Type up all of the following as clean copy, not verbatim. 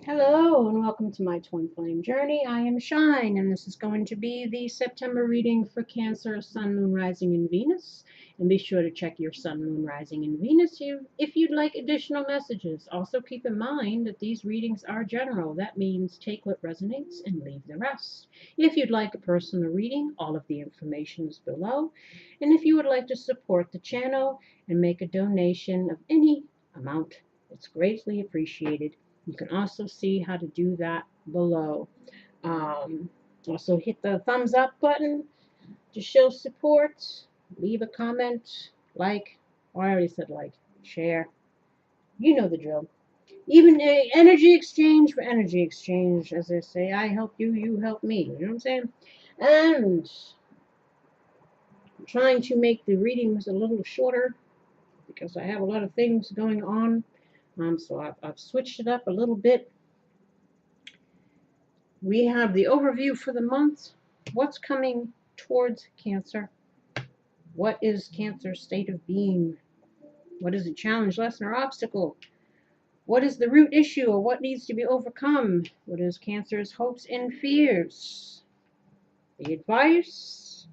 Hello and welcome to my twin flame journey. I am Shine, and this is going to be the September reading for Cancer, Sun, Moon, Rising, and Venus. And be sure to check your Sun, Moon, Rising, and Venus if you'd like additional messages. Also keep in mind that these readings are general. That means take what resonates and leave the rest. If you'd like a personal reading, all of the information is below. And if you would like to support the channel and make a donation of any amount, it's greatly appreciated. You can also see how to do that below. Also hit the thumbs up button to show support. Leave a comment, like, or I already said like, share. You know the drill. Even a energy exchange for energy exchange, as they say. I help you, you help me. You know what I'm saying? And I'm trying to make the readings a little shorter because I have a lot of things going on. So I've switched it up a little bit. We have the overview for the month. What's coming towards Cancer? What is Cancer's state of being? What is a challenge, lesson, or obstacle? What is the root issue, or what needs to be overcome? What is Cancer's hopes and fears? The advice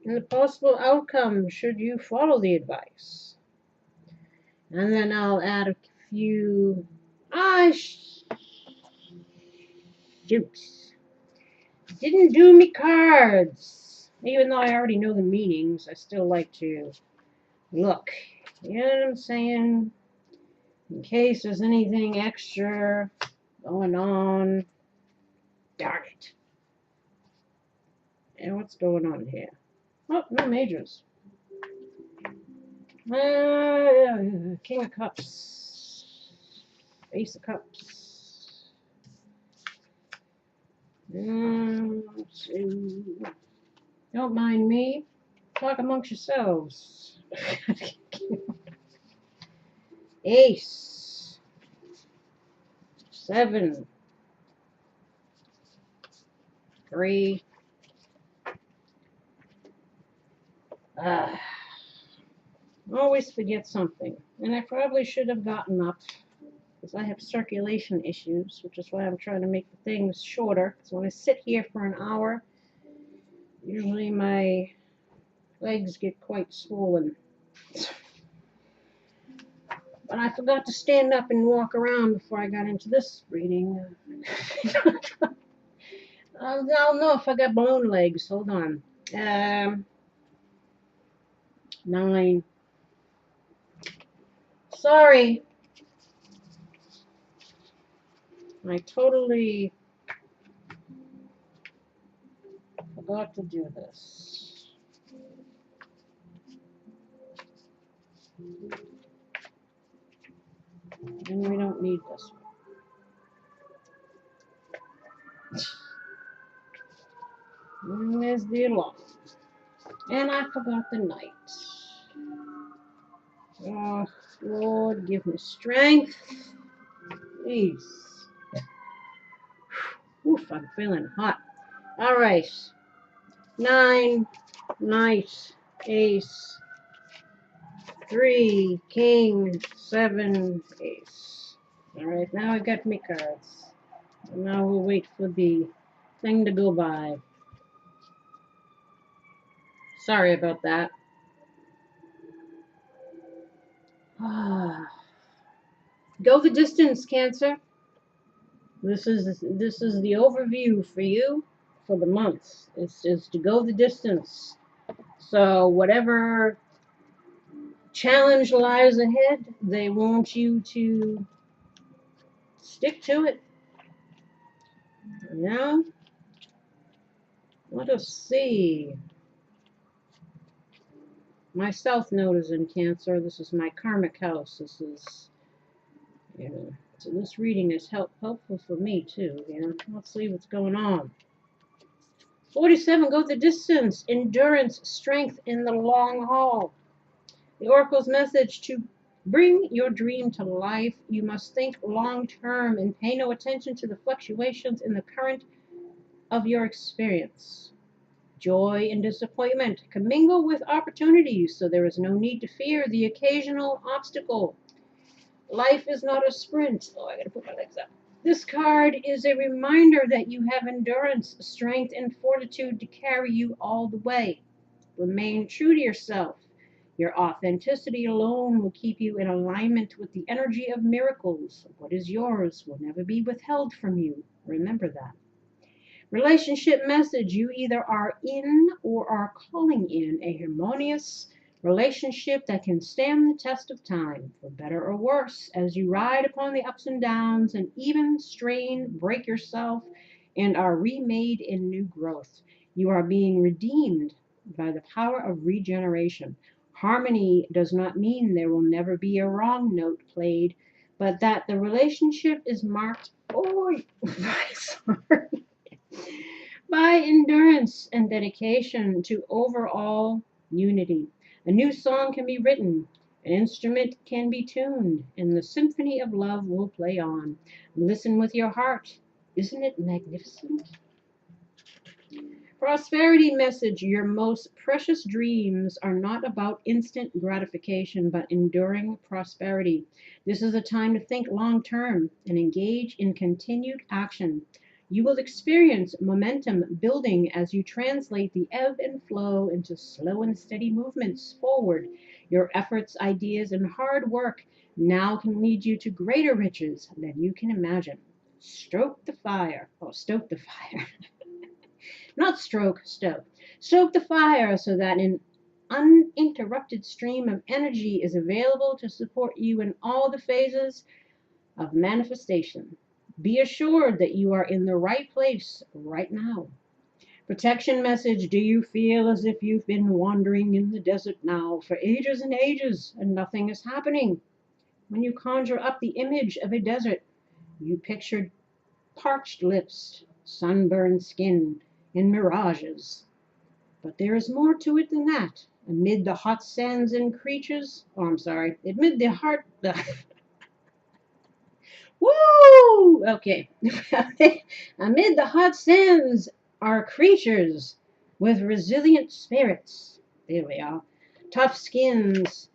and the possible outcome should you follow the advice. And then I'll add a few... Shoot. Didn't do me cards. Even though I already know the meanings, I still like to look. You know what I'm saying? In case there's anything extra going on. Darn it. And what's going on here? Oh, no majors. King of Cups. Ace of Cups. Don't mind me. Talk amongst yourselves. Ace. 7. 3. Always forget something. And I probably should have gotten up. Because I have circulation issues, which is why I'm trying to make the things shorter. Because when I sit here for an hour, usually my legs get quite swollen. But I forgot to stand up and walk around before I got into this reading. I'll know if I got bone legs. Hold on. 9. Sorry. I totally forgot to do this. And we don't need this one. And there's the alarm. And I forgot the night. Oh, Lord, give me strength. Please. Oof, I'm feeling hot. All right. 9, Knight, Ace, 3, King, 7, Ace. All right, now I got my cards. And now we'll wait for the thing to go by. Sorry about that. Go the distance, Cancer. This is the overview for you for the month. It's just to go the distance. So whatever challenge lies ahead, they want you to stick to it. Now, let us see. My South Node is in Cancer. This is my karmic house. This is, you know, so this reading is helpful for me too. You know, let's see what's going on. 47, go the distance. Endurance, strength in the long haul. The Oracle's message: to bring your dream to life, you must think long term and pay no attention to the fluctuations in the current of your experience. Joy and disappointment commingle with opportunities, so there is no need to fear the occasional obstacle. Life is not a sprint. Oh, I gotta put my legs up. This card is a reminder that you have endurance, strength, and fortitude to carry you all the way. Remain true to yourself. Your authenticity alone will keep you in alignment with the energy of miracles. What is yours will never be withheld from you. Remember that. Relationship message: you either are in or are calling in a harmonious relationship that can stand the test of time, for better or worse, as you ride upon the ups and downs and even strain, break yourself, and are remade in new growth. You are being redeemed by the power of regeneration. Harmony does not mean there will never be a wrong note played, but that the relationship is marked, oh, sorry, by endurance and dedication to overall unity. A new song can be written, an instrument can be tuned, and the symphony of love will play on. Listen with your heart. Isn't it magnificent? Prosperity message: your most precious dreams are not about instant gratification, but enduring prosperity. This is a time to think long term and engage in continued action. You will experience momentum building as you translate the ebb and flow into slow and steady movements forward. Your efforts, ideas, and hard work now can lead you to greater riches than you can imagine. Stoke the fire. Not stroke, stoke. Stoke the fire so that an uninterrupted stream of energy is available to support you in all the phases of manifestation. Be assured that you are in the right place right now. Protection message: do you feel as if you've been wandering in the desert now for ages and ages and nothing is happening? When you conjure up the image of a desert, you picture parched lips, sunburned skin, and mirages. But there is more to it than that. Amid the hot sands and creatures, amid the heart, woo! Okay. Amid the hot sands are creatures with resilient spirits. There we are. Tough skins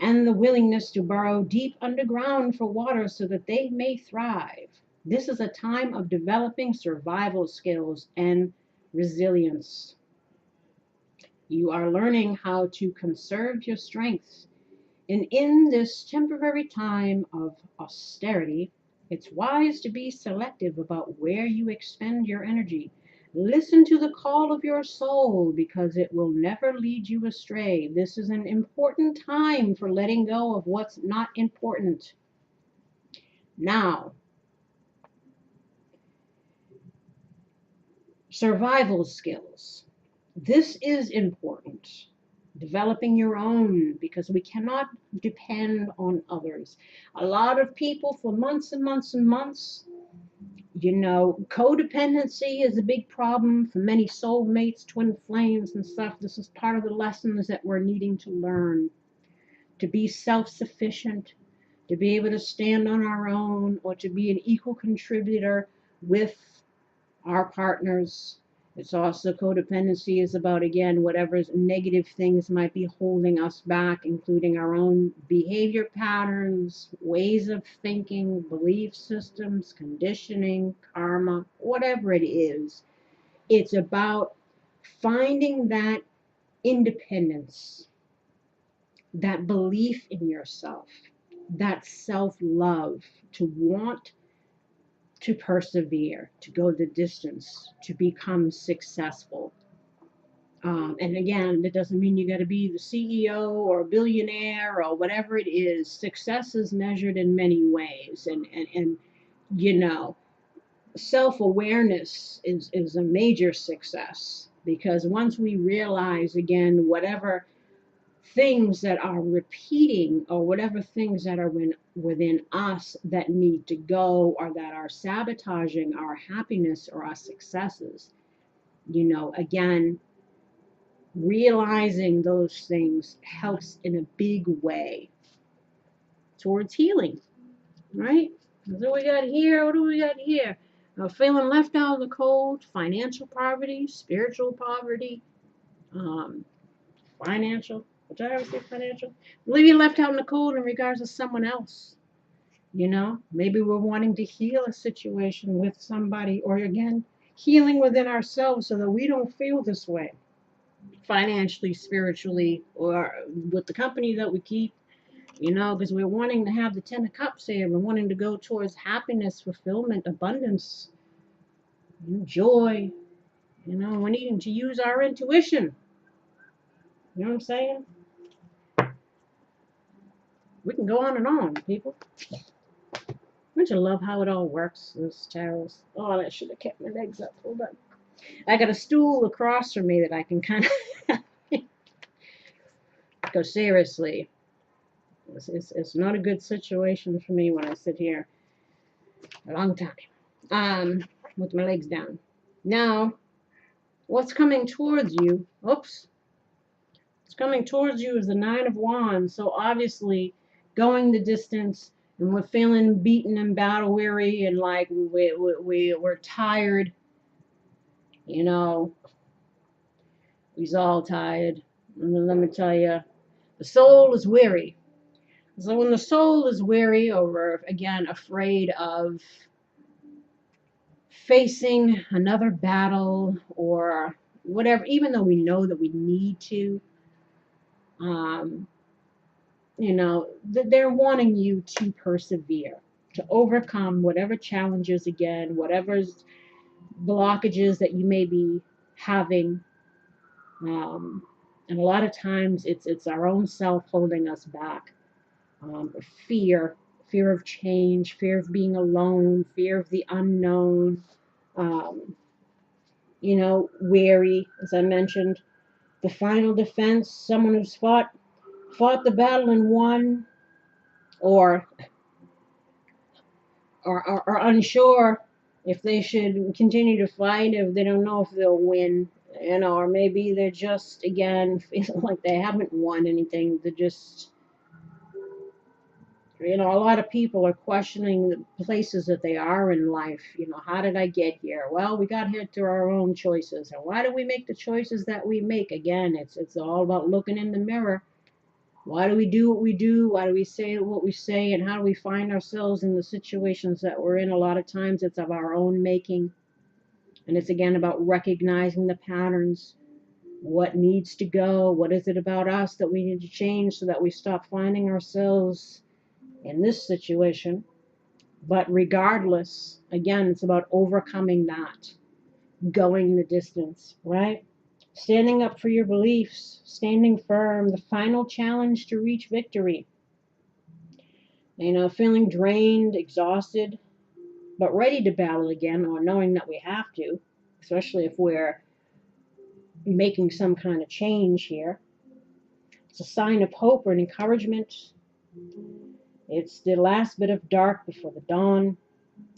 and the willingness to burrow deep underground for water so that they may thrive. This is a time of developing survival skills and resilience. You are learning how to conserve your strengths. And in this temporary time of austerity, it's wise to be selective about where you expend your energy. Listen to the call of your soul because it will never lead you astray. This is an important time for letting go of what's not important. Now, survival skills. This is important. Developing your own, because we cannot depend on others. A lot of people for months and months and months, codependency is a big problem for many soulmates, twin flames, and stuff. This is part of the lessons that we're needing to learn. To be self-sufficient, to be able to stand on our own, or to be an equal contributor with our partners. It's also codependency is about, again, whatever negative things might be holding us back, including our own behavior patterns, ways of thinking, belief systems, conditioning, karma, whatever it is. It's about finding that independence, that belief in yourself, that self-love, to want to persevere, to go the distance, to become successful. And again, that doesn't mean you got to be the CEO or a billionaire or whatever it is. Success is measured in many ways. And self-awareness is a major success, because once we realize, again, whatever things that are repeating or whatever things that are within us that need to go or that are sabotaging our happiness or our successes, again, realizing those things helps in a big way towards healing, right? What do we got here? What do we got here? Feeling left out in the cold, financial poverty, spiritual poverty, financial. Did I ever say financial? Living left out in the cold in regards to someone else. You know, maybe we're wanting to heal a situation with somebody, or again, healing within ourselves so that we don't feel this way financially, spiritually, or with the company that we keep, you know, because we're wanting to have the Ten of Cups here. We're wanting to go towards happiness, fulfillment, abundance, joy. You know, we're needing to use our intuition. You know what I'm saying? We can go on and on, people. Don't you love how it all works, this tarot? Oh, that should have kept my legs up. Hold on. I got a stool across from me that I can kind of go, seriously. It's not a good situation for me when I sit here a long time with my legs down. Now, what's coming towards you? Oops. What's coming towards you is the Nine of Wands. So obviously, going the distance, and we're feeling beaten and battle weary, and like we're tired. You know, we're all tired. And let me tell you, the soul is weary. So when the soul is weary, or again afraid of facing another battle or whatever, even though we know that we need to, you know, they're wanting you to persevere, to overcome whatever challenges, again, whatever blockages that you may be having. And a lot of times it's our own self holding us back. Fear, fear of change, fear of being alone, fear of the unknown, you know, weary, as I mentioned. The final defense, someone who's fought the battle and won, or are unsure if they should continue to fight, if they don't know if they'll win, you know, or maybe they're just, again, feeling like they haven't won anything. They're just, you know, a lot of people are questioning the places that they are in life. You know, how did I get here? Well, we got here through our own choices. And why do we make the choices that we make? Again, it's all about looking in the mirror. Why do we do what we do? Why do we say what we say? And how do we find ourselves in the situations that we're in? A lot of times it's of our own making. And it's again about recognizing the patterns. What needs to go? What is it about us that we need to change so that we stop finding ourselves in this situation? But regardless, again, it's about overcoming that, going the distance, right? Standing up for your beliefs, standing firm, the final challenge to reach victory. You know, feeling drained, exhausted, but ready to battle again, or knowing that we have to, especially if we're making some kind of change here. It's a sign of hope or an encouragement. It's the last bit of dark before the dawn.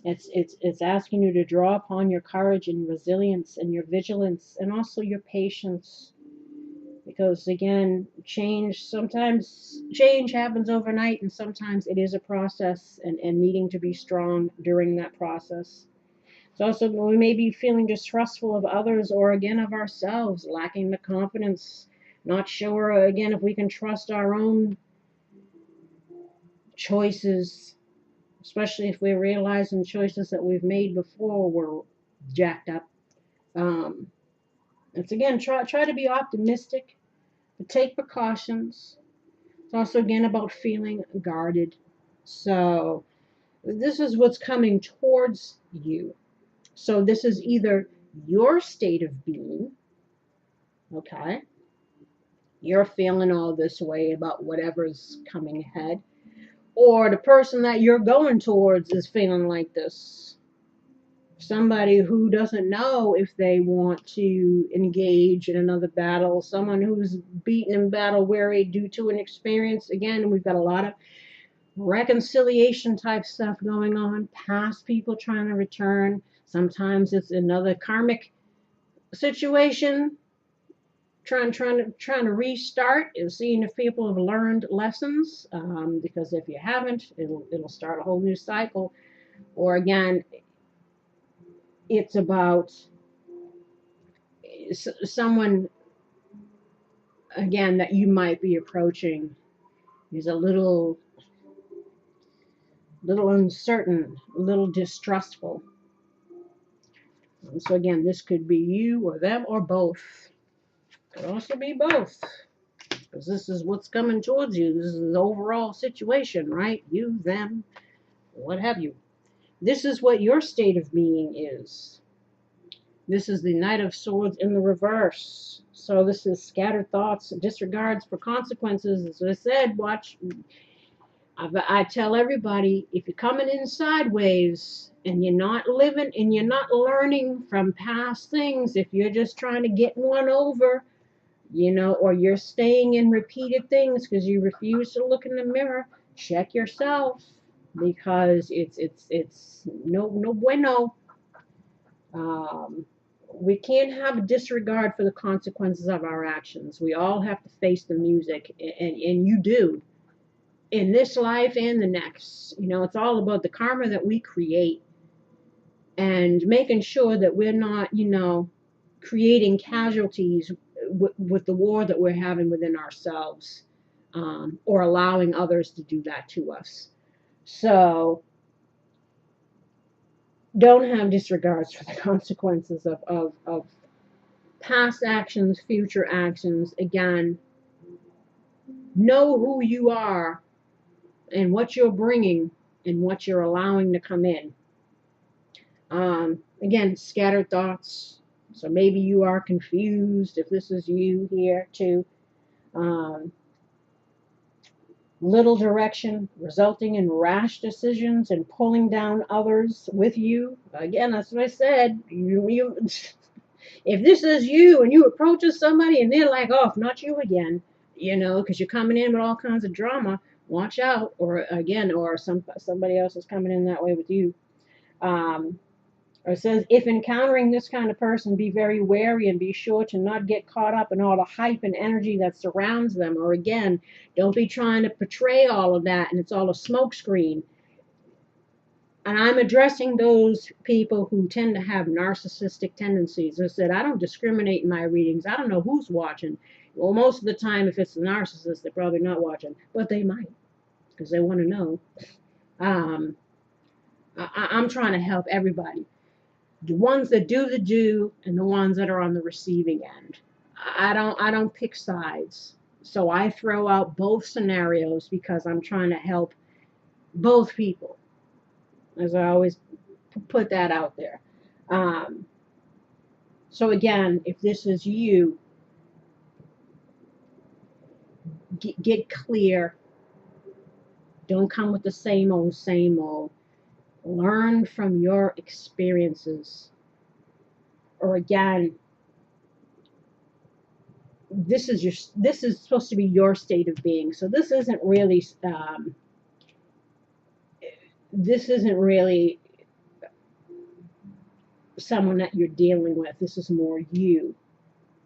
It's asking you to draw upon your courage and resilience and your vigilance and also your patience. Because again, sometimes change happens overnight, and sometimes it is a process, and needing to be strong during that process. It's also, we may be feeling distrustful of others, or again of ourselves, lacking the confidence, not sure again if we can trust our own choices, especially if we're realizing choices that we've made before were jacked up. It's again, try to be optimistic, but take precautions. It's also again about feeling guarded. So this is what's coming towards you. So this is either your state of being, okay? You're feeling all this way about whatever's coming ahead, or the person that you're going towards is feeling like this. Somebody who doesn't know if they want to engage in another battle, someone who's beaten and battle weary due to an experience. Again, we've got a lot of reconciliation type stuff going on, past people trying to return. Sometimes it's another karmic situation, trying to restart, and seeing if people have learned lessons, because if you haven't, it'll start a whole new cycle. Or again, it's about someone, again, that you might be approaching is a little a little uncertain, a little distrustful. So again, this could be you or them or both. Could also be both. Because this is what's coming towards you. This is the overall situation, right? You, them, what have you. This is what your state of being is. This is the Knight of Swords in the reverse. So this is scattered thoughts, disregards for consequences. As I said, watch. I tell everybody, if you're coming in sideways and you're not living and you're not learning from past things, if you're just trying to get one over, or you're staying in repeated things because you refuse to look in the mirror, check yourself, because it's no bueno. We can't have a disregard for the consequences of our actions. We all have to face the music, and you do, in this life and the next. It's all about the karma that we create, and making sure that we're not, creating casualties with the war that we're having within ourselves, or allowing others to do that to us. So don't have disregards for the consequences of past actions, future actions. Again, know who you are and what you're bringing and what you're allowing to come in. Again, scattered thoughts. So maybe you are confused if this is you here too. Little direction, resulting in rash decisions and pulling down others with you. Again, that's what I said. If this is you and you approach somebody and they're like, oh, not you again, because you're coming in with all kinds of drama, watch out. Or somebody else is coming in that way with you. Or it says, if encountering this kind of person, be very wary and be sure to not get caught up in all the hype and energy that surrounds them. Or again, don't be trying to portray all of that and it's all a smokescreen. And I'm addressing those people who tend to have narcissistic tendencies. I said, I don't discriminate in my readings. I don't know who's watching. Well, most of the time, if it's a narcissist, they're probably not watching, but they might, because they want to know. I'm trying to help everybody. The ones that do the do and the ones that are on the receiving end. I don't pick sides. So I throw out both scenarios because I'm trying to help both people. As I always put that out there. So again, if this is you, get clear. Don't come with the same old, same old. Learn from your experiences. Or again, this is supposed to be your state of being. So this isn't really someone that you're dealing with. This is more you.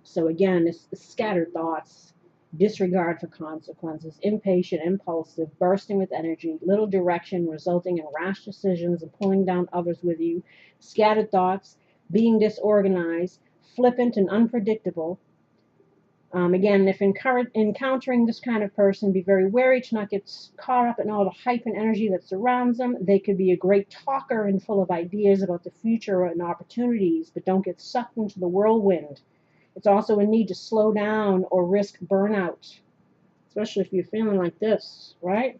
So again, it's scattered thoughts, disregard for consequences, impatient, impulsive, bursting with energy, little direction, resulting in rash decisions and pulling down others with you, scattered thoughts, being disorganized, flippant and unpredictable. Again, if encountering this kind of person, be very wary to not get caught up in all the hype and energy that surrounds them. They could be a great talker and full of ideas about the future and opportunities, but don't get sucked into the whirlwind. It's also a need to slow down or risk burnout, especially if you're feeling like this, right?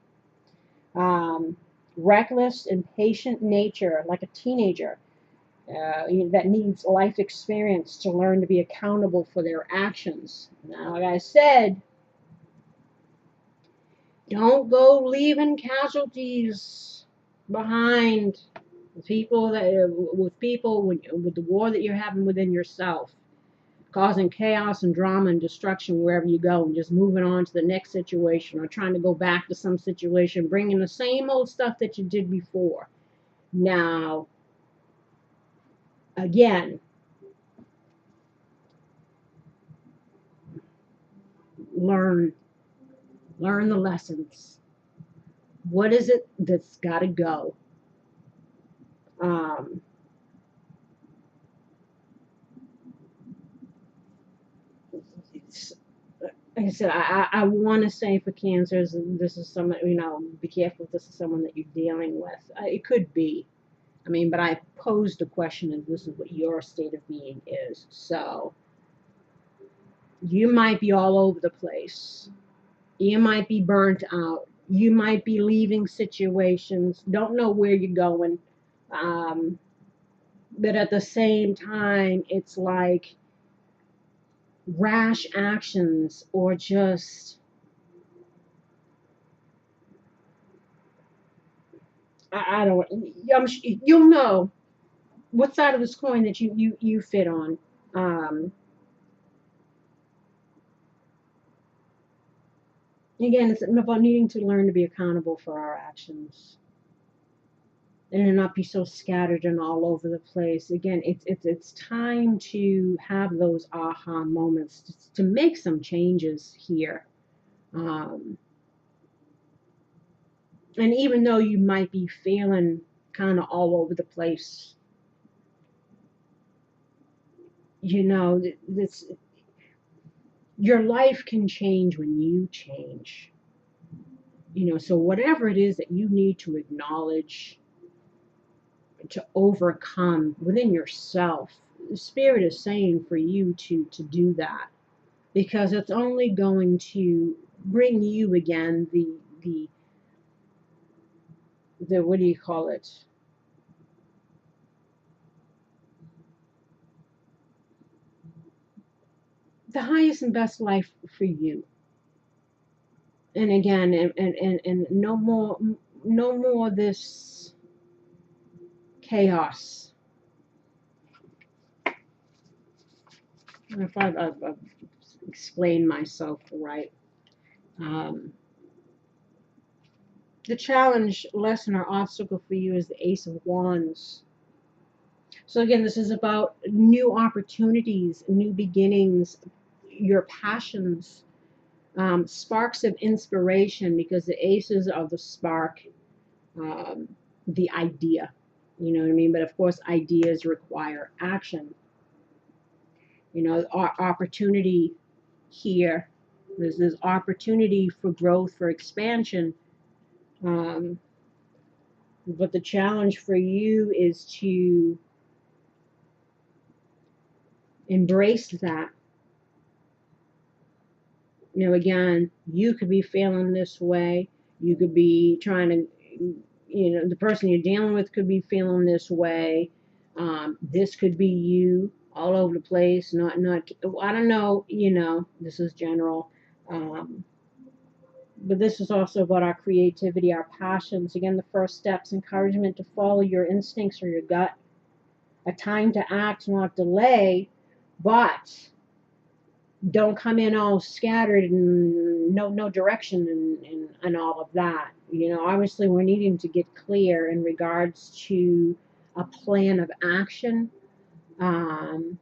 Reckless, impatient nature, like a teenager. That needs life experience to learn to be accountable for their actions. Now, like I said, don't go leaving casualties behind with the war that you're having within yourself, causing chaos and drama and destruction wherever you go, and just moving on to the next situation, or trying to go back to some situation, bringing the same old stuff that you did before. Now, again, learn the lessons. What is it that's got to go? like I said, I want to say for cancers, this is someone, be careful if this is someone that you're dealing with. It could be. I mean, but I posed the question, and this is what your state of being is. So you might be all over the place. You might be burnt out. You might be leaving situations, don't know where you're going. Um, but at the same time, it's like rash actions or just, I don't, you'll know what side of this coin that you fit on. Um, Again, it's about needing to learn to be accountable for our actions and to not be so scattered and all over the place. Again, it's time to have those aha moments to make some changes here. Um, and even though you might be feeling kind of all over the place, this your life can change when you change. So whatever it is that you need to acknowledge, to overcome within yourself, the spirit is saying for you to do that, because it's only going to bring you again the what do you call it, the highest and best life for you. And again, and no more this chaos. If I've explained myself right. um, the challenge, lesson, or obstacle for you is the Ace of Wands. So again, this is about new opportunities, new beginnings, your passions, sparks of inspiration, because the aces are the spark, um, the idea. You know what I mean? But of course, ideas require action. Our opportunity here, there's opportunity for growth, for expansion. Um, but the challenge for you is to embrace that. Again, you could be feeling this way. You could be trying to, the person you're dealing with could be feeling this way. This could be you all over the place. Not, I don't know, this is general. Um, but this is also about our creativity, our passions. Again, the first steps, encouragement to follow your instincts or your gut. A time to act, not delay, but don't come in all scattered and no direction and all of that. Obviously we're needing to get clear in regards to a plan of action. Um,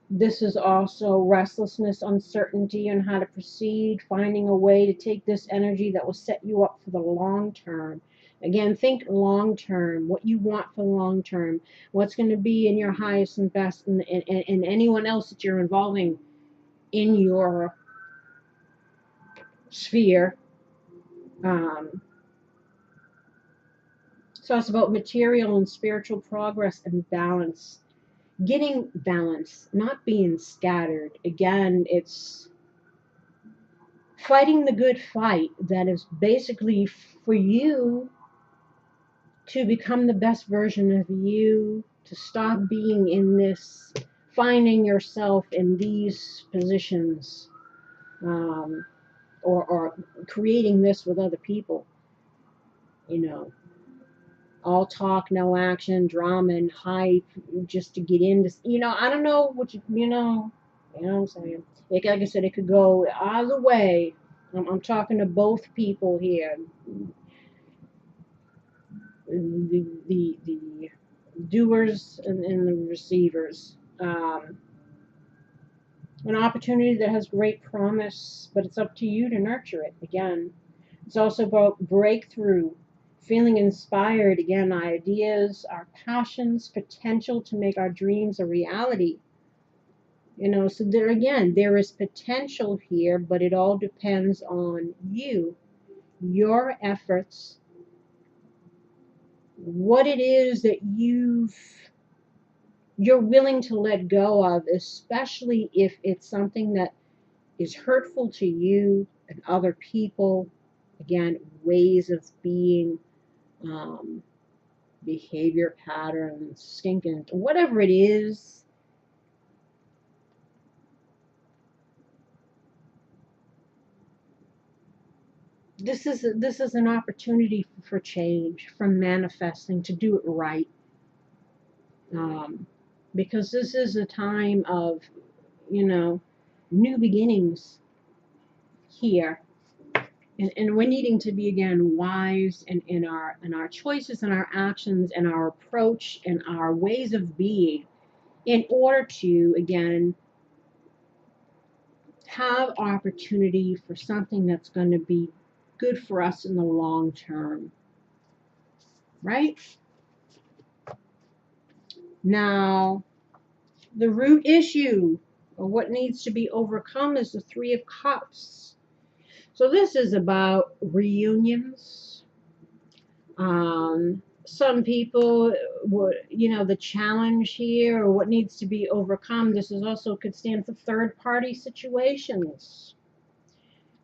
this is also restlessness, uncertainty on how to proceed, finding a way to take this energy that will set you up for the long term. Again, think long term, what you want for the long term, what's going to be in your highest and best, and anyone else that you're involving in your sphere. Um, so it's about material and spiritual progress and balance. Getting balance, not being scattered. Again, it's fighting the good fight that is basically for you to become the best version of you, to stop being in this, finding yourself in these positions, um, or creating this with other people. You know, all talk, no action, drama and hype, just to get into. I don't know what you know what I'm saying. Like I said, it could go either way. I'm talking to both people here. The doers and the receivers. An opportunity that has great promise, but it's up to you to nurture it. Again, it's also about breakthrough, feeling inspired. Again, ideas, our passions, potential to make our dreams a reality. You know, so there again, there is potential here, but it all depends on you, your efforts, what it is that you're willing to let go of, especially if it's something that is hurtful to you and other people. Again, ways of being, um, behavior patterns, stinking, whatever it is. This is an opportunity for change, for manifesting, to do it right, um, because this is a time of, you know, new beginnings here, and we're needing to be again wise in our choices and our actions and our approach and our ways of being, in order to again have opportunity for something that's going to be good for us in the long term, right? Now, the root issue, or what needs to be overcome, is the Three of Cups. So this is about reunions. Some people would, the challenge here, or what needs to be overcome. This is also could stand for third party situations.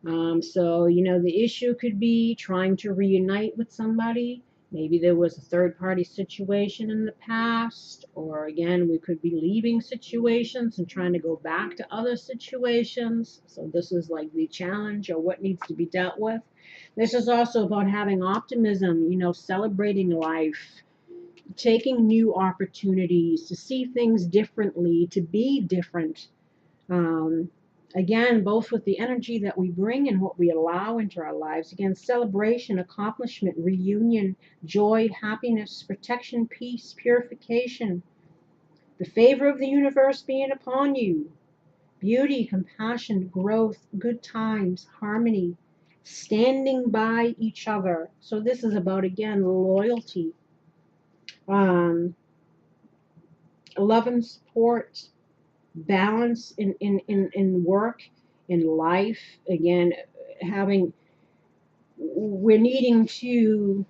So, the issue could be trying to reunite with somebody. Maybe there was a third party situation in the past, or again, we could be leaving situations and trying to go back to other situations. So, this is like the challenge or what needs to be dealt with. This is also about having optimism, celebrating life, taking new opportunities to see things differently, to be different. um, Again, both with the energy that we bring and what we allow into our lives. Again, celebration, accomplishment, reunion, joy, happiness, protection, peace, purification, the favor of the universe being upon you, beauty, compassion, growth, good times, harmony, standing by each other. So this is about, again, loyalty, um, love and support, balance in work, in life. Again, having we're needing to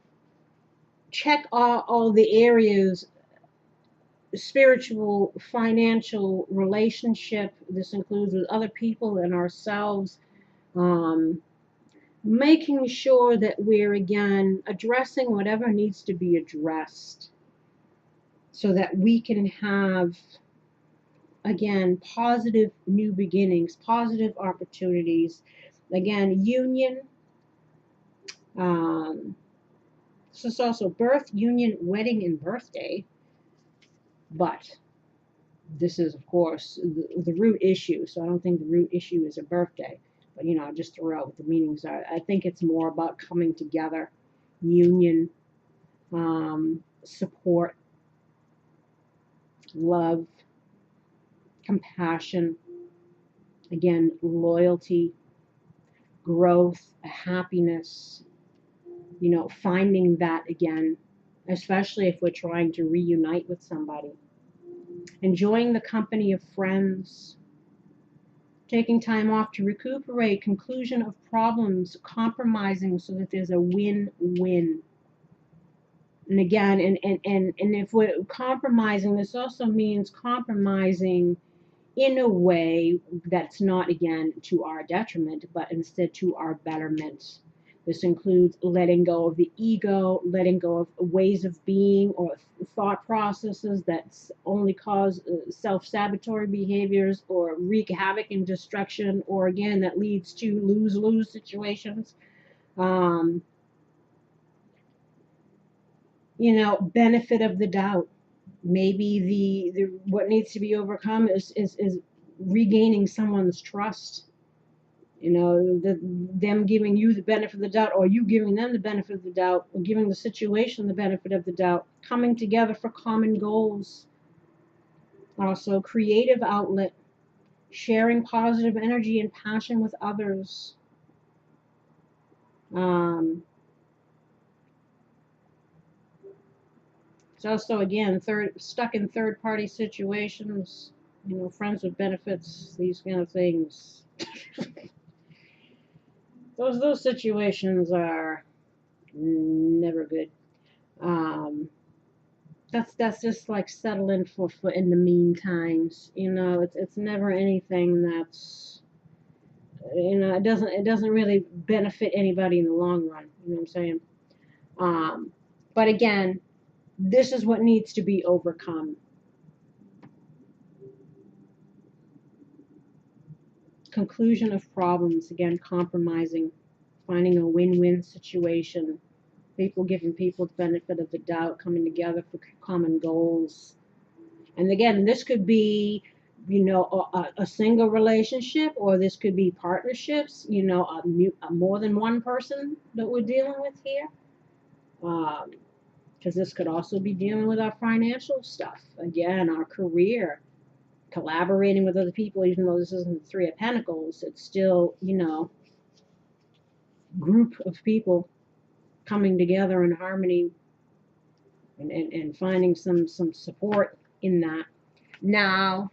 check all the areas: spiritual, financial, relationship. This includes with other people and ourselves. um, Making sure that we're again addressing whatever needs to be addressed, so that we can have again positive new beginnings, positive opportunities. Again, union. um, this is also birth, union, wedding, and birthday. But this is of course the root issue, so I don't think the root issue is a birthday. But I'll just throw out what the meanings are. I think it's more about coming together, union, support, love, compassion, again, loyalty, growth, happiness, finding that again, especially if we're trying to reunite with somebody. Enjoying the company of friends, taking time off to recuperate, conclusion of problems, compromising so that there's a win-win. And again, and if we're compromising, this also means compromising in a way that's not, again, to our detriment, but instead to our betterment. This includes letting go of the ego, letting go of ways of being or thought processes that only cause self-sabotatory behaviors or wreak havoc and destruction, or again, that leads to lose-lose situations. Um, Benefit of the doubt. Maybe the what needs to be overcome is regaining someone's trust. Them giving you the benefit of the doubt, or you giving them the benefit of the doubt, or giving the situation the benefit of the doubt. Coming together for common goals. Also, creative outlet, sharing positive energy and passion with others. Um, it's also again stuck in third party situations. You know, friends with benefits, these kind of things. Those situations are never good. Um, that's just like settling for in the mean times. You know, it's never anything that's, you know, it doesn't really benefit anybody in the long run. You know what I'm saying? Um, but again, this is what needs to be overcome. Conclusion of problems, again, compromising, finding a win-win situation, people giving people the benefit of the doubt, coming together for common goals. And again, this could be, you know, a single relationship, or this could be partnerships, you know, a more than one person that we're dealing with here. Because this could also be dealing with our financial stuff, again, our career, collaborating with other people, even though this isn't the Three of Pentacles, it's still, you know, group of people coming together in harmony and finding some support in that. Now,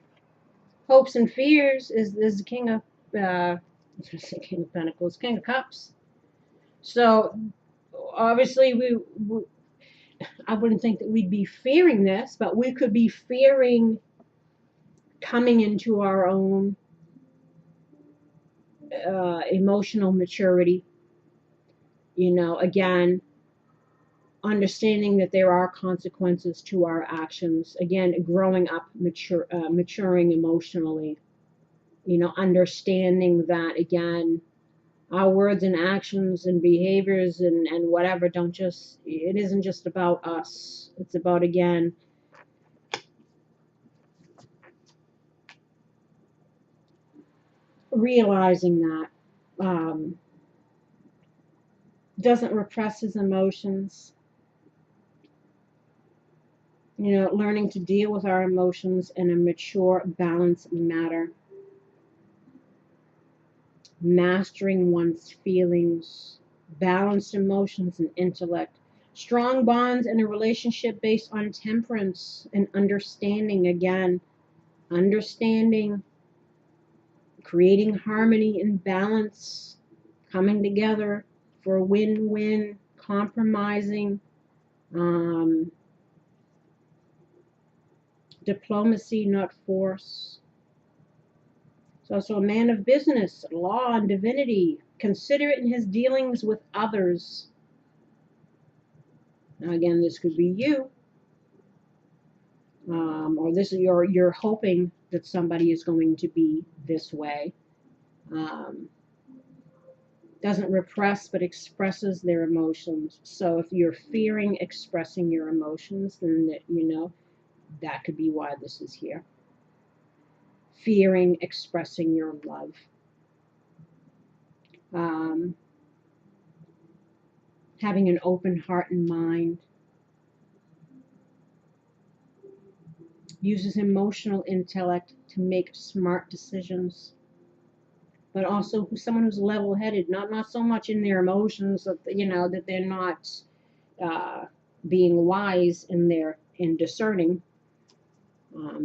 hopes and fears is the King of King of Pentacles, King of Cups. So obviously we I wouldn't think that we'd be fearing this, but we could be fearing coming into our own emotional maturity. You know, again, understanding that there are consequences to our actions. Again, growing up, maturing emotionally. You know, understanding that, again, our words and actions and behaviors and whatever don't just, it isn't just about us. It's about, again, realizing that doesn't repress his emotions. You know, learning to deal with our emotions in a mature, balanced manner. Mastering one's feelings, balanced emotions and intellect. Strong bonds in a relationship based on temperance and understanding. Again, understanding, creating harmony and balance, coming together for a win-win, compromising, um, diplomacy, not force. He's also a man of business, law, and divinity, considerate in his dealings with others. Now, again, this could be you, or this is you're hoping that somebody is going to be this way. Um, doesn't repress but expresses their emotions. So if you're fearing expressing your emotions, then that, you know, that could be why this is here. Fearing expressing your love. Um, having an open heart and mind. Uses emotional intellect to make smart decisions. But also someone who's level-headed, not so much in their emotions that, you know, that they're not uh, being wise in discerning.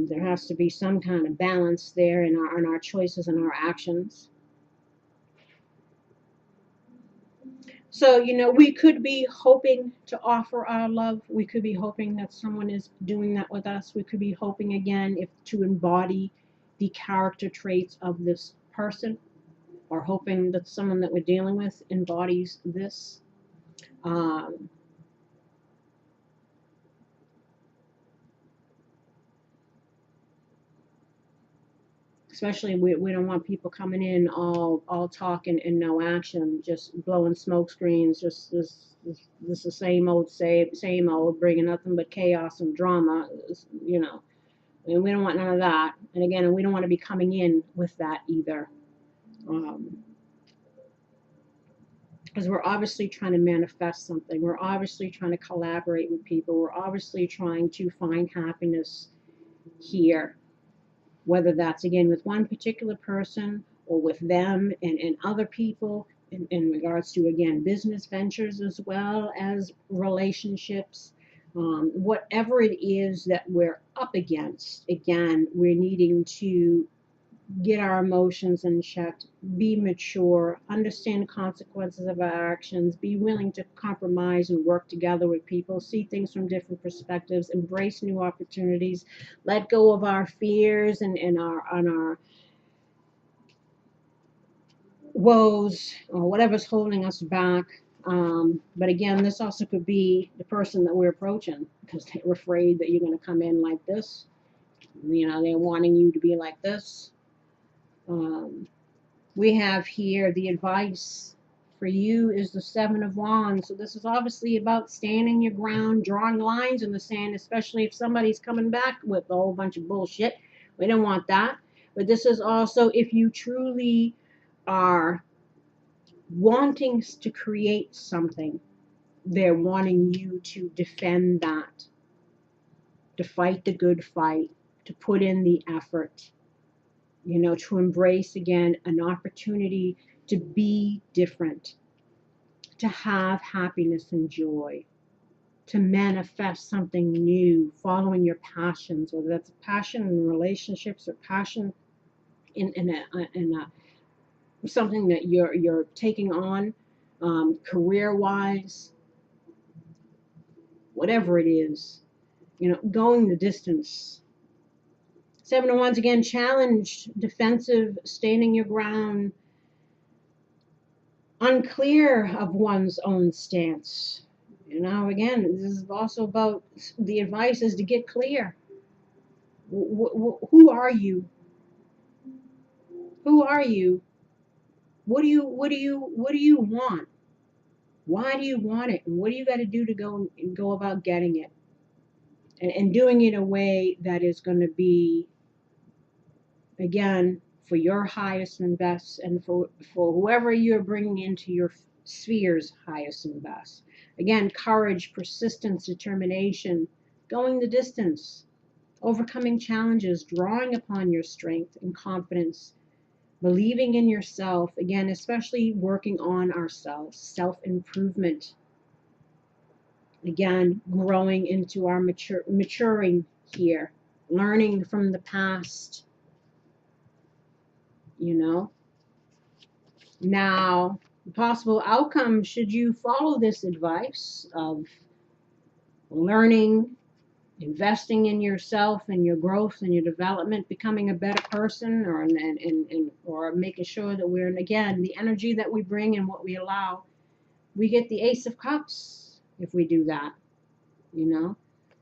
There has to be some kind of balance there in our choices and our actions. So, you know, we could be hoping to offer our love. We could be hoping that someone is doing that with us. We could be hoping, again, if to embody the character traits of this person, or hoping that someone that we're dealing with embodies this. Especially we don't want people coming in all talk and no action, just blowing smoke screens, just this the same old, bringing nothing but chaos and drama, you know. And we don't want none of that. And again, we don't want to be coming in with that either. Because we're obviously trying to manifest something. We're obviously trying to collaborate with people. We're obviously trying to find happiness here, whether that's, again, with one particular person or with them and other people in regards to, again, business ventures as well as relationships. Whatever it is that we're up against, again, we're needing to get our emotions in check, be mature, understand consequences of our actions, be willing to compromise and work together with people, see things from different perspectives, embrace new opportunities, let go of our fears and our woes or whatever's holding us back. But again, this also could be the person that we're approaching because they're afraid that you're going to come in like this. You know, they're wanting you to be like this. Um, we have here the advice for you is the Seven of Wands. So this is obviously about standing your ground, drawing lines in the sand, especially if somebody's coming back with a whole bunch of bullshit. We don't want that. But this is also if you truly are wanting to create something, they're wanting you to defend that, to fight the good fight, to put in the effort, you know, to embrace again an opportunity to be different, to have happiness and joy, to manifest something new, following your passions, whether that's a passion in relationships or passion in something that you're taking on, career-wise, whatever it is, you know, going the distance. Seven of Wands again, challenged, defensive, standing your ground, unclear of one's own stance. You know, again, this is also about the advice is to get clear. Who are you? Who are you? What do you want? Why do you want it? And what do you got to do to go about getting it? And doing it in a way that is going to be, again, for your highest and best, and for whoever you're bringing into your sphere's highest and best. Again, courage, persistence, determination, going the distance, overcoming challenges, drawing upon your strength and confidence, believing in yourself, again, especially working on ourselves, self-improvement, again, growing into our maturing here, learning from the past, you know. Now, possible outcome should you follow this advice of learning, investing in yourself and your growth and your development, becoming a better person, or making sure that we're, and again, the energy that we bring and what we allow, we get the Ace of Cups if we do that, you know.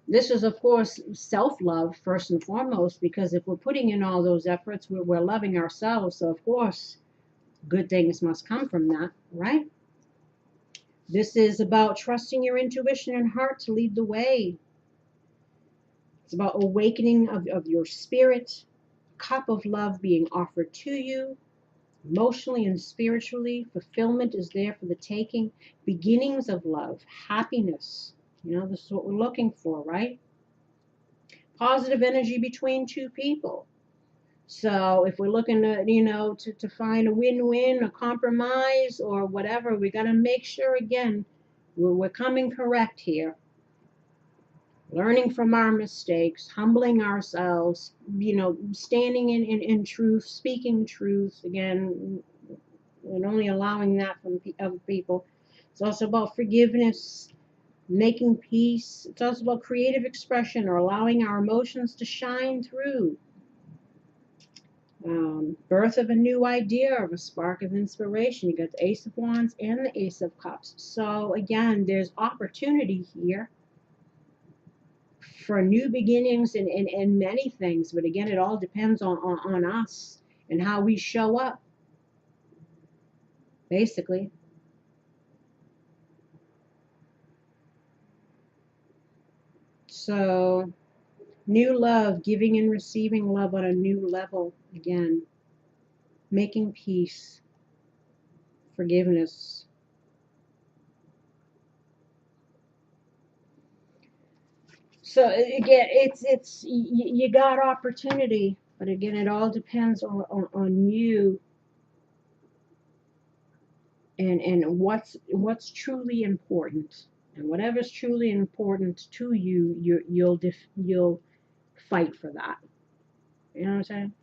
This is, of course, self-love first and foremost, because if we're putting in all those efforts, we're loving ourselves. So, of course, good things must come from that, right? This is about trusting your intuition and heart to lead the way. It's about awakening of your spirit, cup of love being offered to you, emotionally and spiritually. Fulfillment is there for the taking. Beginnings of love, happiness. You know, this is what we're looking for, right? Positive energy between two people. So if we're looking to, you know, to find a win-win, a compromise, or whatever, we got to make sure, again, we're coming correct here. Learning from our mistakes, humbling ourselves, you know, standing in truth, speaking truth, again, and only allowing that from other people. It's also about forgiveness, making peace. It's also about creative expression or allowing our emotions to shine through. Birth of a new idea, of a spark of inspiration. You got the Ace of Wands and the Ace of Cups. So again, there's opportunity here for new beginnings and many things. But again, it all depends on us and how we show up, basically. So new love, giving and receiving love on a new level, again, making peace, forgiveness. So again, it's you got opportunity, but again, it all depends on you and what's truly important. And whatever's truly important to you, you'll fight for that. You know what I'm saying?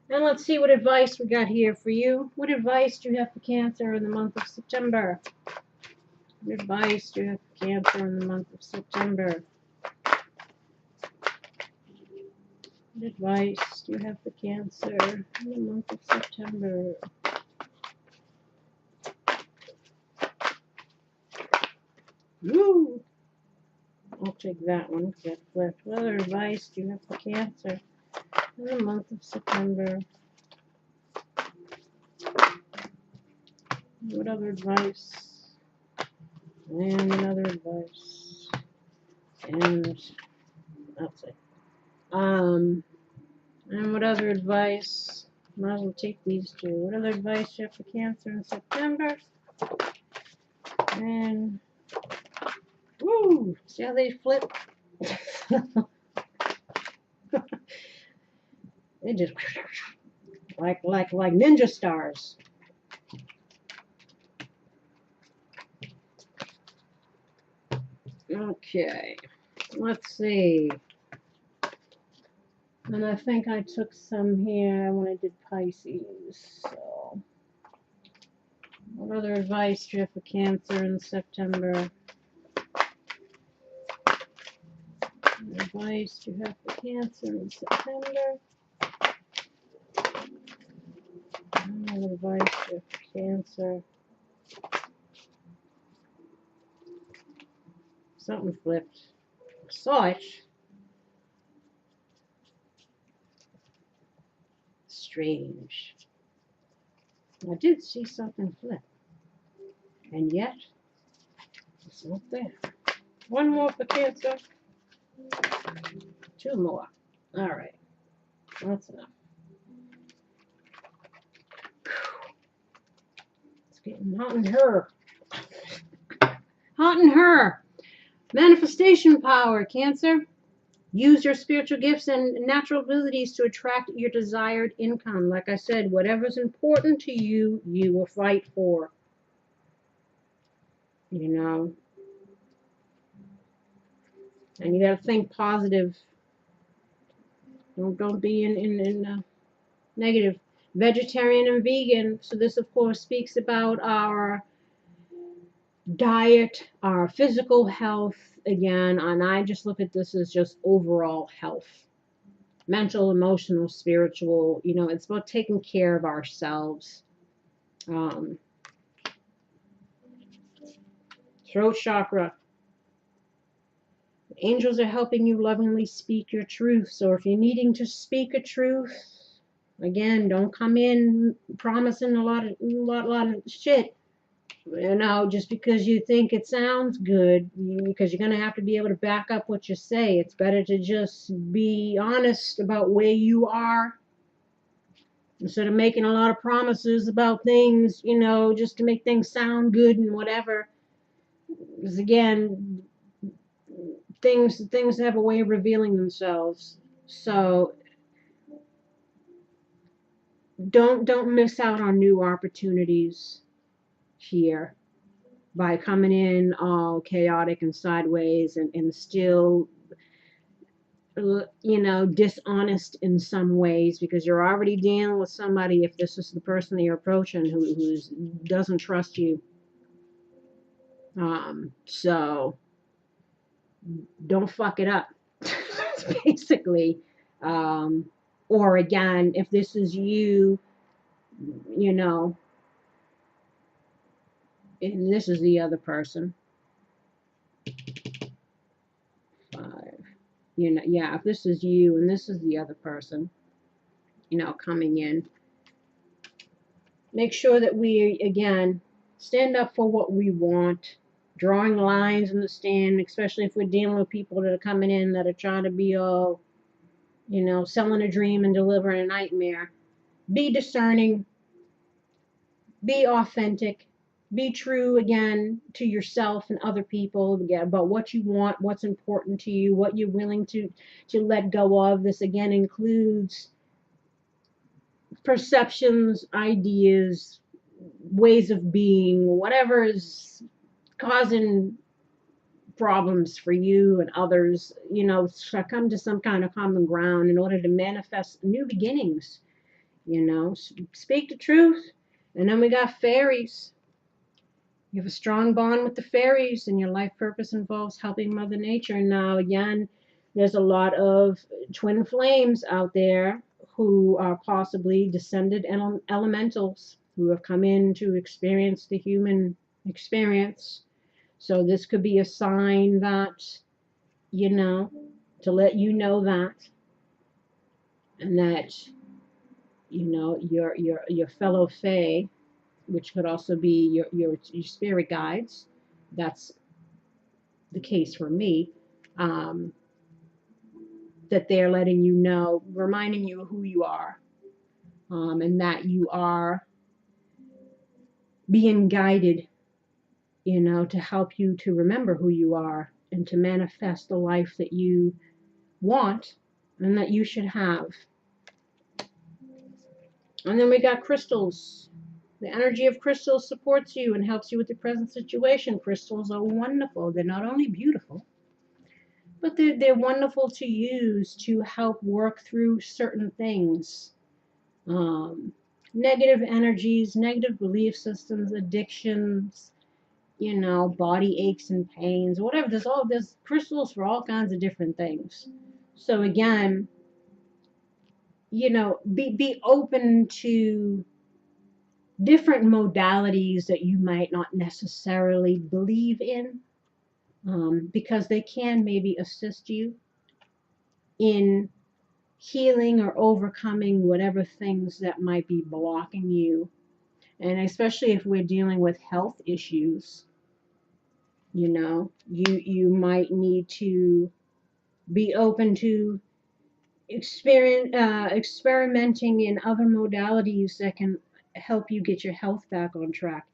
And let's see what advice we got here for you. What advice do you have for Cancer in the month of September? What advice do you have for Cancer in the month of September? What advice do you have for Cancer in the month of September? Woo! I'll take that one because that flipped. What other advice do you have for Cancer in the month of September? What other advice? And another advice. And that's it. And what other advice? Might as well take these two. What other advice do you have for Cancer in September? And woo! See how they flip? They just like ninja stars. Okay, let's see. And I think I took some here when I did Pisces. So, what other advice do you have for Cancer in September? What advice do you have for Cancer in September? What advice do you have for Cancer? Something flipped. I saw it. Strange. I did see something flip. And yet, it's not there. One more for Cancer. Two more. All right. That's enough. It's getting hot in her. Hot in her. Manifestation power, Cancer. Use your spiritual gifts and natural abilities to attract your desired income. Like I said, whatever's important to you, you will fight for. You know. And you got to think positive. Don't be in negative. Vegetarian and vegan. So this, of course, speaks about our diet, our physical health again, and I just look at this as just overall health. Mental, emotional, spiritual, you know, it's about taking care of ourselves. Throat chakra. Angels are helping you lovingly speak your truth. So if you're needing to speak a truth, again, don't come in promising a lot of shit. You know, just because you think it sounds good, because you're going to have to be able to back up what you say. It's better to just be honest about where you are instead of making a lot of promises about things, you know, just to make things sound good and whatever. Because again, things have a way of revealing themselves. So don't miss out on new opportunities here by coming in all chaotic and sideways and still, you know, dishonest in some ways, because you're already dealing with somebody, if this is the person that you're approaching, who doesn't trust you. So don't fuck it up. Basically. Or again, if this is you, you know, and this is the other person. 5. You know, yeah, if this is you and this is the other person, you know, coming in, make sure that we, again, stand up for what we want, drawing lines in the sand, especially if we're dealing with people that are coming in that are trying to be all, you know, selling a dream and delivering a nightmare. Be discerning, be authentic, be true, again, to yourself and other people, again, about what you want, what's important to you, what you're willing to let go of. This, again, includes perceptions, ideas, ways of being, whatever is causing problems for you and others, you know, come to some kind of common ground in order to manifest new beginnings, you know, speak the truth. And then we got fairies. You have a strong bond with the fairies, and your life purpose involves helping Mother Nature. And now, again, there's a lot of twin flames out there who are possibly descended elementals who have come in to experience the human experience. So this could be a sign that, you know, to let you know that, and that, you know, your fellow fae, which could also be your spirit guides. That's the case for me. That they're letting you know, reminding you who you are, and that you are being guided, you know, to help you to remember who you are and to manifest the life that you want and that you should have. And then we got crystals. The energy of crystals supports you and helps you with the present situation. Crystals are wonderful. They're not only beautiful, but they're wonderful to use to help work through certain things. Negative energies, negative belief systems, addictions, you know, body aches and pains, whatever. There's crystals for all kinds of different things. So again, you know, be open to different modalities that you might not necessarily believe in, because they can maybe assist you in healing or overcoming whatever things that might be blocking you. And especially if we're dealing with health issues, you know, you might need to be open to experimenting in other modalities that can help you get your health back on track.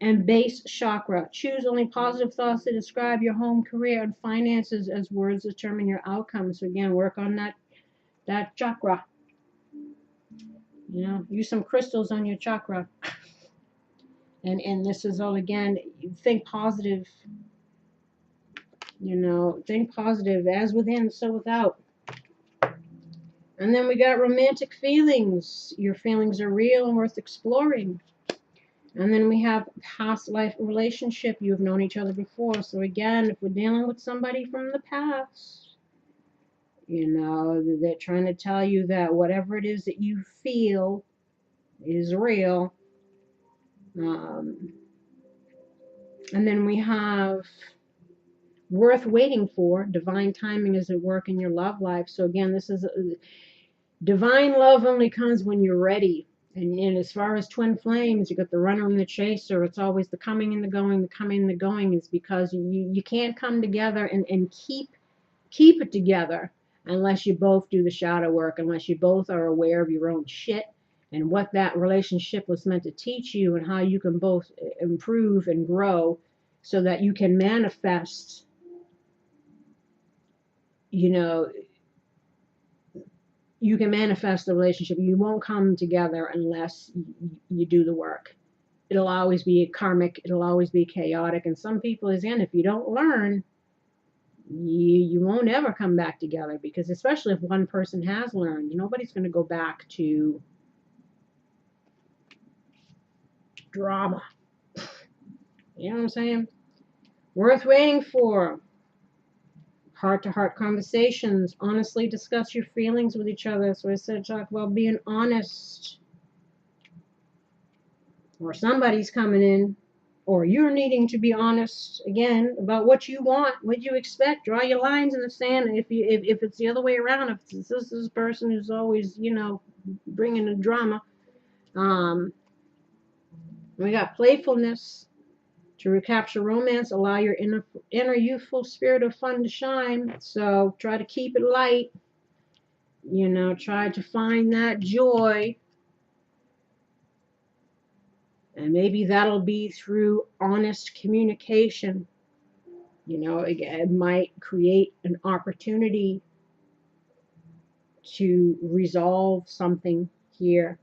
And base chakra. Choose only positive thoughts to describe your home, career, and finances, as words determine your outcomes. So again, work on that chakra. You know, use some crystals on your chakra. And this is all, again, think positive. You know, think positive. As within, so without. And then we got romantic feelings. Your feelings are real and worth exploring. And then we have past life relationship. You have known each other before. So again, if we're dealing with somebody from the past, you know, they're trying to tell you that whatever it is that you feel is real. And then we have worth waiting for. Divine timing is at work in your love life. So again, this is divine love only comes when you're ready. And as far as twin flames, you got the runner and the chaser. It's always the coming and the going. The coming and the going is because you can't come together and keep it together unless you both do the shadow work, unless you both are aware of your own shit and what that relationship was meant to teach you and how you can both improve and grow so that you can manifest, you know, you can manifest the relationship. You won't come together unless you do the work. It'll always be karmic. It'll always be chaotic. And some people, again, if you don't learn, you won't ever come back together, because especially if one person has learned, nobody's going to go back to drama. You know what I'm saying? Worth waiting for. Heart-to-heart conversations. Honestly discuss your feelings with each other. So I said talk about being honest. Or somebody's coming in, or you're needing to be honest again about what you want, what you expect. Draw your lines in the sand. If it's the other way around, if this is this person who's always, you know, bringing the drama. We got playfulness. To recapture romance, allow your inner youthful spirit of fun to shine. So try to keep it light. You know, try to find that joy. And maybe that'll be through honest communication. You know, it might create an opportunity to resolve something here.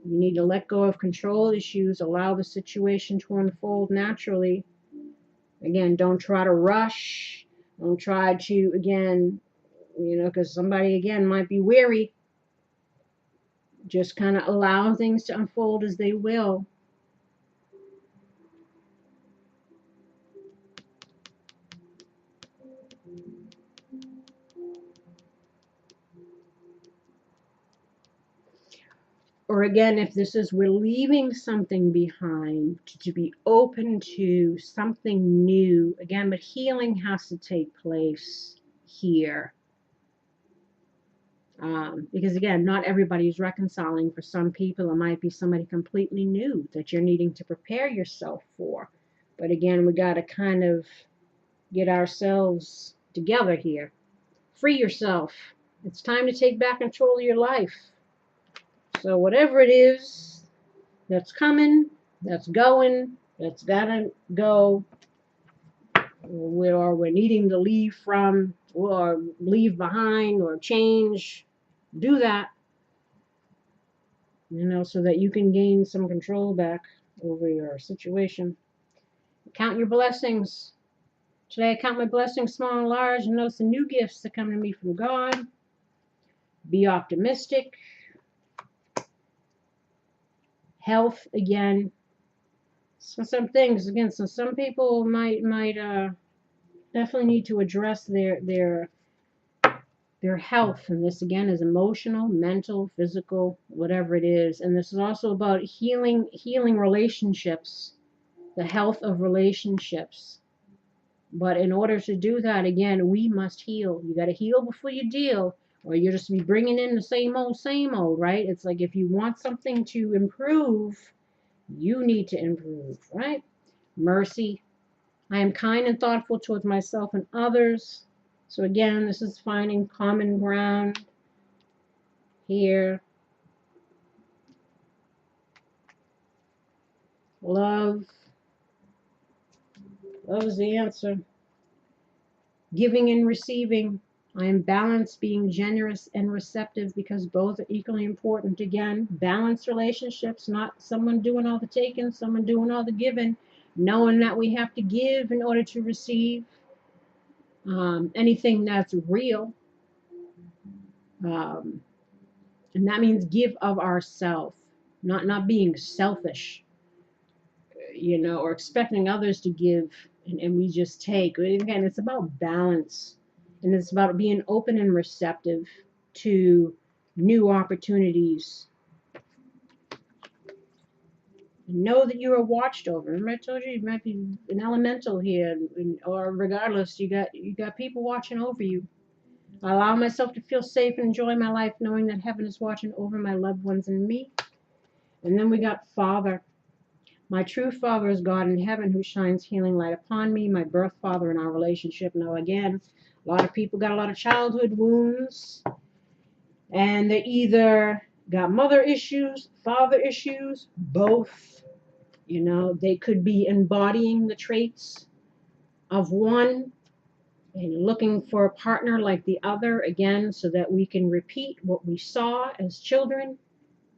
You need to let go of control issues, allow the situation to unfold naturally. Again, don't try to rush. Don't try to, again, because somebody, again, might be weary. Just kind of allow things to unfold as they will. Or again, if this is we're leaving something behind, to be open to something new. Again, but healing has to take place here. Because again, not everybody's reconciling. For some people, it might be somebody completely new that you're needing to prepare yourself for. But again, we got to kind of get ourselves together here. Free yourself. It's time to take back control of your life. So whatever it is that's coming, that's going, that's gotta go, or we're needing to leave from, or leave behind, or change, do that, so that you can gain some control back over your situation. Count your blessings. Today I count my blessings small and large, and notice the new gifts that come to me from God. Be optimistic. Health, again. So some things, again, so some people might definitely need to address their health, and this again is emotional, mental, physical, whatever it is. And this is also about healing relationships, the health of relationships. But in order to do that, again, we must heal. You got to heal before you deal, or you're just be bringing in the same old, right? It's like if you want something to improve, you need to improve, right? Mercy. I am kind and thoughtful towards myself and others. So again, this is finding common ground here. Love. Love is the answer. Giving and receiving. I am balanced, being generous and receptive, because both are equally important. Again, balanced relationships, not someone doing all the taking, someone doing all the giving, knowing that we have to give in order to receive anything that's real. And that means give of ourself, not being selfish, or expecting others to give, and we just take. Again, it's about balance, and it's about being open and receptive to new opportunities. Know that you are watched over. Remember, I told you might be an elemental here, or regardless, you got people watching over you. I allow myself to feel safe and enjoy my life, knowing that heaven is watching over my loved ones and me. And then we got Father. My true Father is God in heaven, who shines healing light upon me, my birth father in our relationship. Now again, a lot of people got a lot of childhood wounds, and they either got mother issues, father issues, both. They could be embodying the traits of one and looking for a partner like the other, again, so that we can repeat what we saw as children.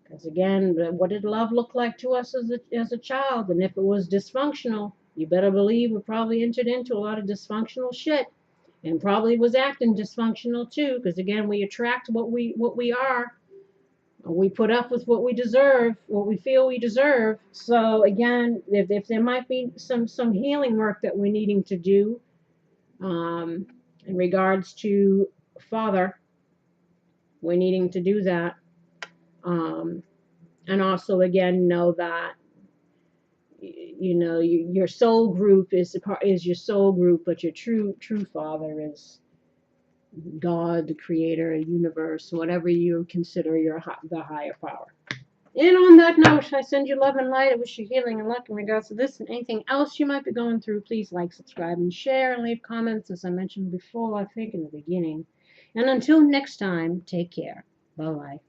Because again, what did love look like to us as a child? And if it was dysfunctional, you better believe we probably entered into a lot of dysfunctional shit, and probably was acting dysfunctional too. Because again, we attract what we are. We put up with what we deserve, what we feel we deserve. So again, if there might be some healing work that we're needing to do, in regards to Father, we're needing to do that. And also, again, know that your soul group is your soul group, but your true Father is God, the Creator, universe, whatever you consider the higher power. And on that note, I send you love and light. I wish you healing and luck in regards to this and anything else you might be going through. Please like, subscribe, and share, and leave comments, as I mentioned before, I think in the beginning. And until next time, take care. Bye-bye.